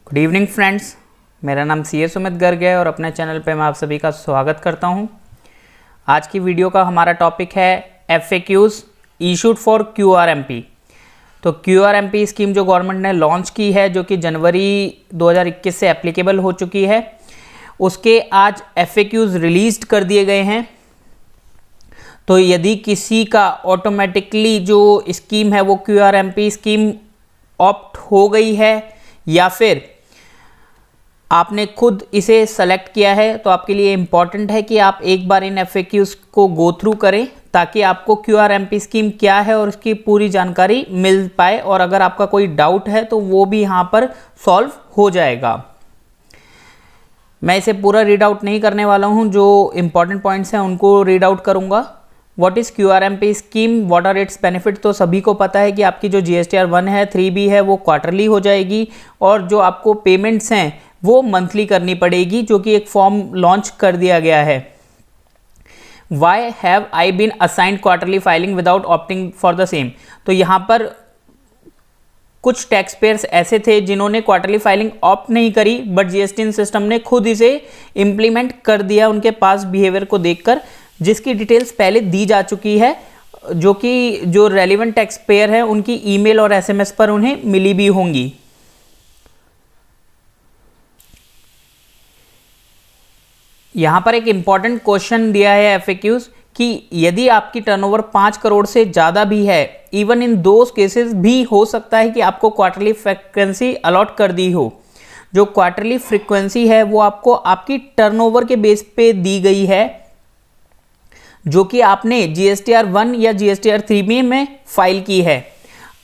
Good evening friends, मेरा नाम सी ए सुमित गर्ग है और अपने चैनल पे मैं आप सभी का स्वागत करता हूं। आज की वीडियो का हमारा टॉपिक है FAQs इशूड फॉर QRMP। तो QRMP स्कीम जो गवर्नमेंट ने लॉन्च की है, जो कि जनवरी 2021 से एप्लीकेबल हो चुकी है, उसके आज FAQs रिलीज़ कर दिए गए हैं। तो यदि किसी का ऑटोमेटिकली जो स्कीम है वो QRMP स्कीम ऑप्ट हो गई है या फिर आपने खुद इसे सेलेक्ट किया है, तो आपके लिए इम्पॉर्टेंट है कि आप एक बार इन FAQs को गो थ्रू करें ताकि आपको QRMP स्कीम क्या है और उसकी पूरी जानकारी मिल पाए, और अगर आपका कोई डाउट है तो वो भी यहाँ पर सॉल्व हो जाएगा। मैं इसे पूरा रीड आउट नहीं करने वाला हूँ, जो इम्पॉर्टेंट पॉइंट्स हैं उनको रीड आउट करूँगा। What is QRMP scheme, what are its benefit. तो सभी को पता है कि आपकी जो GSTR 1 है, 3B है, वो क्वार्टरली हो जाएगी और जो आपको पेमेंट्स हैं वो मंथली करनी पड़ेगी, जो कि एक फॉर्म लॉन्च कर दिया गया है। Why have I been assigned quarterly filing without opting for the same. तो यहाँ पर कुछ टैक्स पेयर्स ऐसे थे जिन्होंने क्वार्टरली फाइलिंग ऑप्ट नहीं करी, बट GST सिस्टम ने खुद इसे इम्प्लीमेंट कर दिया उनके पास बिहेवियर को देखकर, जिसकी डिटेल्स पहले दी जा चुकी है, जो कि जो रेलिवेंट टैक्स पेयर है उनकी ईमेल और SMS पर उन्हें मिली भी होंगी। यहाँ पर एक इम्पॉर्टेंट क्वेश्चन दिया है FAQs कि यदि आपकी टर्नओवर 5 करोड़ से ज़्यादा भी है, इवन इन दो केसेस भी हो सकता है कि आपको क्वार्टरली फ्रीक्वेंसी अलॉट कर दी हो। जो क्वार्टरली फ्रीक्वेंसी है वो आपको आपकी टर्नओवर के बेस पे दी गई है, जो कि आपने GSTR 1 या GSTR 3B में फाइल की है।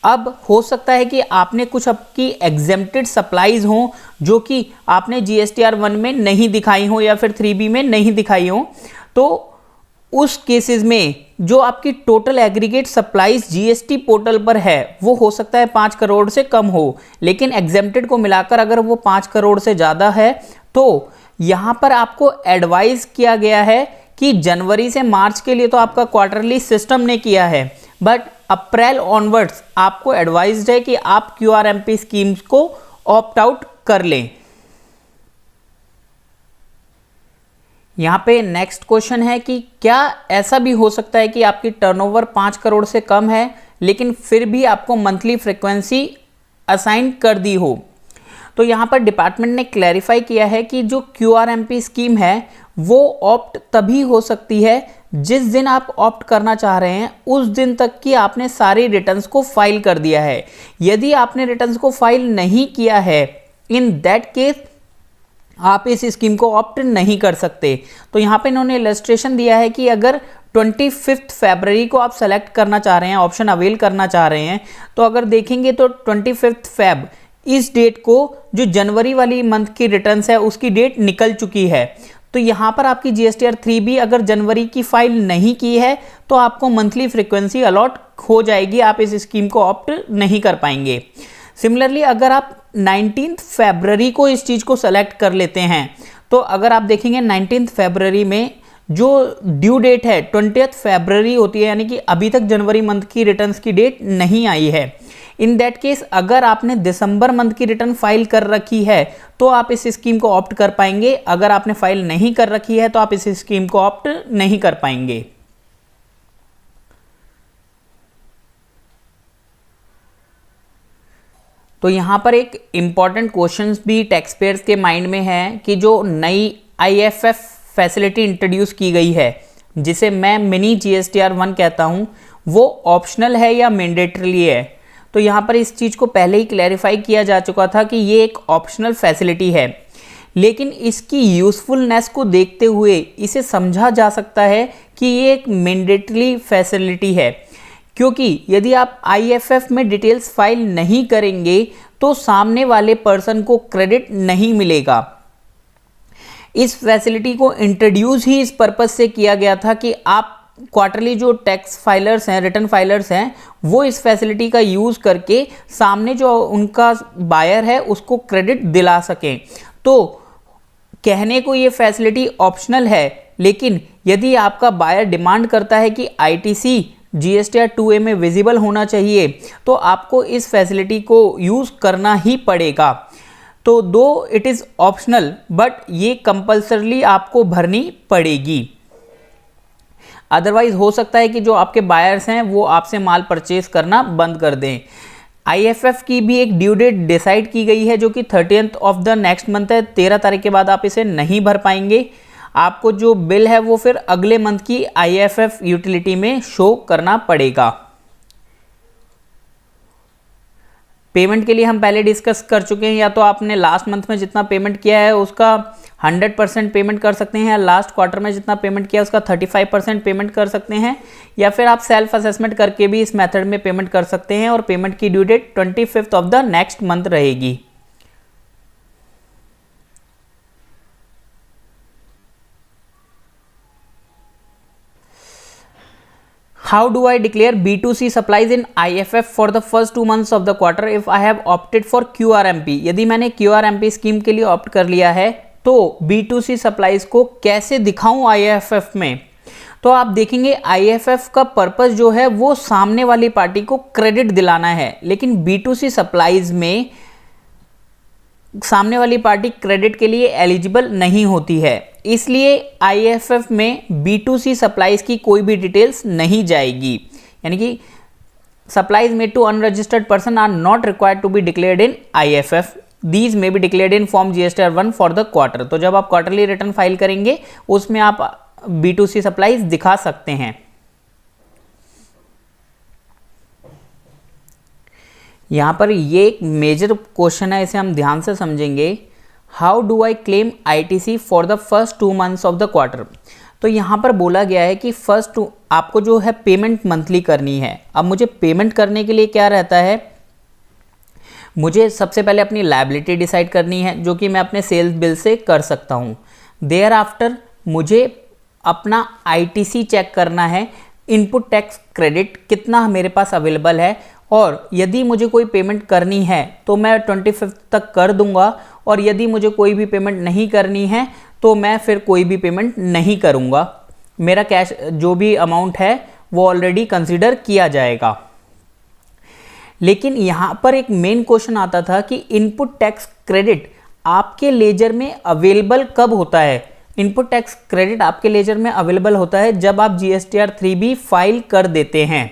अब हो सकता है कि आपने कुछ आपकी एग्जेम्प्टेड सप्लाईज हों जो कि आपने GSTR 1 में नहीं दिखाई हो या फिर 3B में नहीं दिखाई हो, तो उस केसेस में जो आपकी total aggregate supplies GST portal पर है वो हो सकता है 5 करोड़ से कम हो, लेकिन एग्जेम्प्टेड को मिलाकर अगर वो 5 करोड़ से ज़्यादा है तो यहाँ पर आपको एडवाइस किया गया है कि जनवरी से मार्च के लिए तो आपका क्वार्टरली सिस्टम ने किया है, बट अप्रैल ऑनवर्ड्स आपको एडवाइज्ड है कि आप QRMP स्कीम्स को ऑप्ट आउट कर लें। यहाँ पे नेक्स्ट क्वेश्चन है कि क्या ऐसा भी हो सकता है कि आपकी टर्नओवर 5 करोड़ से कम है लेकिन फिर भी आपको मंथली फ्रीक्वेंसी असाइन कर दी हो। तो यहाँ पर डिपार्टमेंट ने क्लैरिफाई किया है कि जो QRMP स्कीम है वो ऑप्ट तभी हो सकती है जिस दिन आप ऑप्ट करना चाह रहे हैं उस दिन तक कि आपने सारी रिटर्न्स को फाइल कर दिया है। यदि आपने रिटर्न्स को फाइल नहीं किया है, इन दैट केस आप इस स्कीम को ऑप्ट नहीं कर सकते। तो यहाँ पे इन्होंने इलस्ट्रेशन दिया है कि अगर 25 फरवरी को आप सेलेक्ट करना चाह रहे हैं, ऑप्शन अवेल करना चाह रहे हैं, तो अगर देखेंगे तो 25 फेब इस डेट को जो जनवरी वाली मंथ की रिटर्न्स है उसकी डेट निकल चुकी है। तो यहाँ पर आपकी GSTR 3B अगर जनवरी की फाइल नहीं की है तो आपको मंथली फ्रीक्वेंसी अलॉट हो जाएगी, आप इस स्कीम को ऑप्ट नहीं कर पाएंगे। सिमिलरली अगर आप 19 फरवरी को इस चीज़ को सेलेक्ट कर लेते हैं, तो अगर आप देखेंगे 19 फरवरी में जो ड्यू डेट है 20 फरवरी होती है, यानी कि अभी तक जनवरी मंथ की रिटर्न्स की डेट नहीं आई है। इन दैट केस अगर आपने दिसंबर मंथ की रिटर्न फाइल कर रखी है तो आप इस स्कीम को ऑप्ट कर पाएंगे, अगर आपने फाइल नहीं कर रखी है तो आप इस स्कीम को ऑप्ट नहीं कर पाएंगे। तो यहाँ पर एक इम्पॉर्टेंट क्वेश्चंस भी टैक्स पेयर्स के माइंड में है कि जो नई IFF फैसिलिटी इंट्रोड्यूस की गई है, जिसे मैं मिनी GSTR 1 कहता हूँ, वो ऑप्शनल है या मैंडेटरी है। तो यहाँ पर इस चीज़ को पहले ही क्लैरिफाई किया जा चुका था कि ये एक ऑप्शनल फैसिलिटी है, लेकिन इसकी यूज़फुलनेस को देखते हुए इसे समझा जा सकता है कि ये एक मैंडेटरी फैसिलिटी है, क्योंकि यदि आप IFF में डिटेल्स फाइल नहीं करेंगे तो सामने वाले पर्सन को क्रेडिट नहीं मिलेगा। इस फैसिलिटी को इंट्रोड्यूस ही इस पर्पस से किया गया था कि आप क्वार्टरली जो टैक्स फाइलर्स हैं, रिटर्न फाइलर्स हैं, वो इस फैसिलिटी का यूज़ करके सामने जो उनका बायर है उसको क्रेडिट दिला सकें। तो कहने को ये फैसिलिटी ऑप्शनल है, लेकिन यदि आपका बायर डिमांड करता है कि ITC GSTR 2A में विजिबल होना चाहिए तो आपको इस फैसिलिटी को यूज़ करना ही पड़ेगा। तो दो इट इज़ ऑप्शनल बट ये कंपल्सरली आपको भरनी पड़ेगी। अदरवाइज हो सकता है कि जो आपके बायर्स हैं वो आपसे माल परचेज करना बंद कर दें। IFF की भी एक ड्यू डेट डिसाइड की गई है जो कि 30th of the next month है। 13 तारीख के बाद आप इसे नहीं भर पाएंगे। आपको जो बिल है वो फिर अगले मंथ की IFF यूटिलिटी में शो करना पड़ेगा। पेमेंट के लिए हम पहले डिस्कस कर चुके हैं, या तो आपने लास्ट मंथ में जितना पेमेंट किया है उसका 100% पेमेंट कर सकते हैं, या लास्ट क्वार्टर में जितना पेमेंट किया है उसका 35% पेमेंट कर सकते हैं, या फिर आप सेल्फ असेसमेंट करके भी इस मेथड में पेमेंट कर सकते हैं और पेमेंट की due date 25th of the next month रहेगी। How do I declare B2C supplies in IFF for the first 2 months of the quarter if I have opted for QRMP? यदि मैंने QRMP scheme के लिए opt कर लिया है तो B2C supplies को कैसे दिखाऊं IFF में? तो आप देखेंगे IFF का पर्पस जो है वो सामने वाली पार्टी को क्रेडिट दिलाना है, लेकिन B2C सप्लाईज में सामने वाली पार्टी क्रेडिट के लिए एलिजिबल नहीं होती है, इसलिए IFF में B2C सप्लाईज की कोई भी डिटेल्स नहीं जाएगी। यानी कि supplies made to unregistered person are not required to be declared in IFF, these may be declared in form GSTR 1 for the quarter. तो जब आप क्वार्टरली रिटर्न फाइल करेंगे उसमें आप B2C सप्लाईज दिखा सकते हैं। यहाँ पर ये एक मेजर क्वेश्चन है, इसे हम ध्यान से समझेंगे। How do I claim ITC for the first 2 months of the quarter? तो यहाँ पर बोला गया है कि आपको जो है पेमेंट मंथली करनी है। अब मुझे पेमेंट करने के लिए क्या रहता है, मुझे सबसे पहले अपनी लायबिलिटी डिसाइड करनी है जो कि मैं अपने सेल्स बिल से कर सकता हूँ। देयर आफ्टर मुझे अपना ITC चेक करना है, इनपुट टैक्स क्रेडिट कितना मेरे पास अवेलेबल है, और यदि मुझे कोई पेमेंट करनी है तो मैं 25th तक कर दूंगा, और यदि मुझे कोई भी पेमेंट नहीं करनी है तो मैं फिर कोई भी पेमेंट नहीं करूंगा। मेरा कैश जो भी अमाउंट है वो ऑलरेडी कंसीडर किया जाएगा। लेकिन यहाँ पर एक मेन क्वेश्चन आता था कि इनपुट टैक्स क्रेडिट आपके लेजर में अवेलेबल कब होता है? इनपुट टैक्स क्रेडिट आपके लेजर में अवेलेबल होता है जब आप GSTR 3B फाइल कर देते हैं।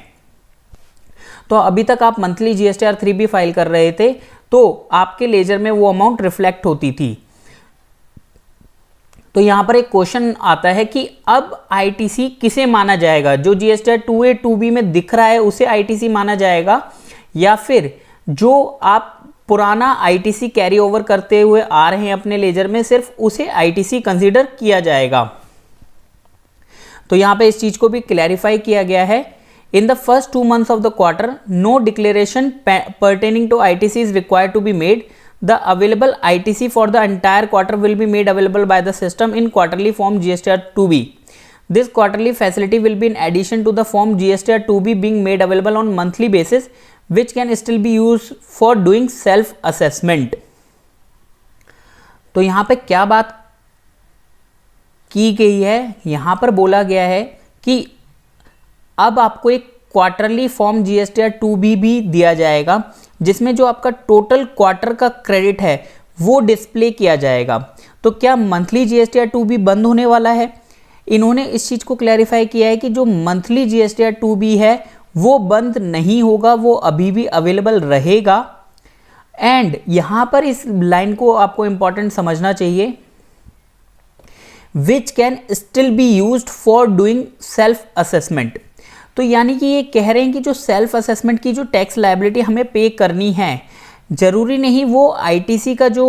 तो अभी तक आप मंथली GSTR 3B फाइल कर रहे थे तो आपके लेजर में वो अमाउंट रिफ्लेक्ट होती थी। तो यहाँ पर एक क्वेश्चन आता है कि अब ITC किसे माना जाएगा? जो GSTR 2A 2B में दिख रहा है उसे ITC माना जाएगा, या फिर जो आप पुराना ITC कैरी ओवर करते हुए आ रहे हैं अपने लेजर में सिर्फ उसे ITC कंसीडर किया जाएगा? तो यहाँ पे इस चीज को भी क्लैरिफाई किया गया है। In the first 2 months of the quarter, no declaration pertaining to ITC is required to be made. The available ITC for the entire quarter will be made available by the system in quarterly form GSTR 2B. This quarterly facility will be in addition to the form GSTR 2B being made available on monthly basis, which can still be used for doing self assessment. तो यहाँ पे क्या बात की गई है? यहाँ पर बोला गया है कि अब आपको एक क्वार्टरली फॉर्म GSTR 2B भी दिया जाएगा जिसमें जो आपका टोटल क्वार्टर का क्रेडिट है वो डिस्प्ले किया जाएगा। तो क्या मंथली GSTR 2B बंद होने वाला है? इन्होंने इस चीज़ को क्लैरिफाई किया है कि जो मंथली GSTR 2B है वो बंद नहीं होगा, वो अभी भी अवेलेबल रहेगा। एंड यहाँ पर इस लाइन को आपको इंपॉर्टेंट समझना चाहिए, which can still be used for doing self assessment. तो यानी कि ये कह रहे हैं कि जो सेल्फ असेसमेंट की जो टैक्स लायबिलिटी हमें पे करनी है, ज़रूरी नहीं वो ITC का जो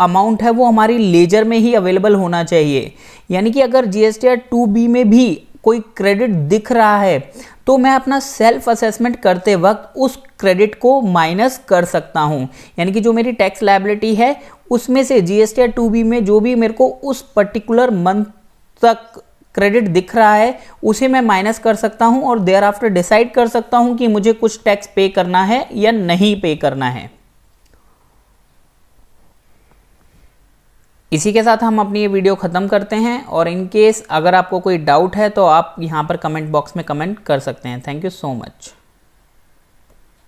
अमाउंट है वो हमारी लेजर में ही अवेलेबल होना चाहिए। यानी कि अगर GSTR 2B में भी कोई क्रेडिट दिख रहा है तो मैं अपना सेल्फ असेसमेंट करते वक्त उस क्रेडिट को माइनस कर सकता हूं। यानी कि जो मेरी टैक्स लायबिलिटी है उसमें से GSTR 2B में जो भी मेरे को उस पर्टिकुलर मंथ तक क्रेडिट दिख रहा है उसे मैं माइनस कर सकता हूं और देयर आफ्टर डिसाइड कर सकता हूं कि मुझे कुछ टैक्स पे करना है या नहीं पे करना है। इसी के साथ हम अपनी ये वीडियो ख़त्म करते हैं, और इन केस अगर आपको कोई डाउट है तो आप यहाँ पर कमेंट बॉक्स में कमेंट कर सकते हैं। Thank you so much.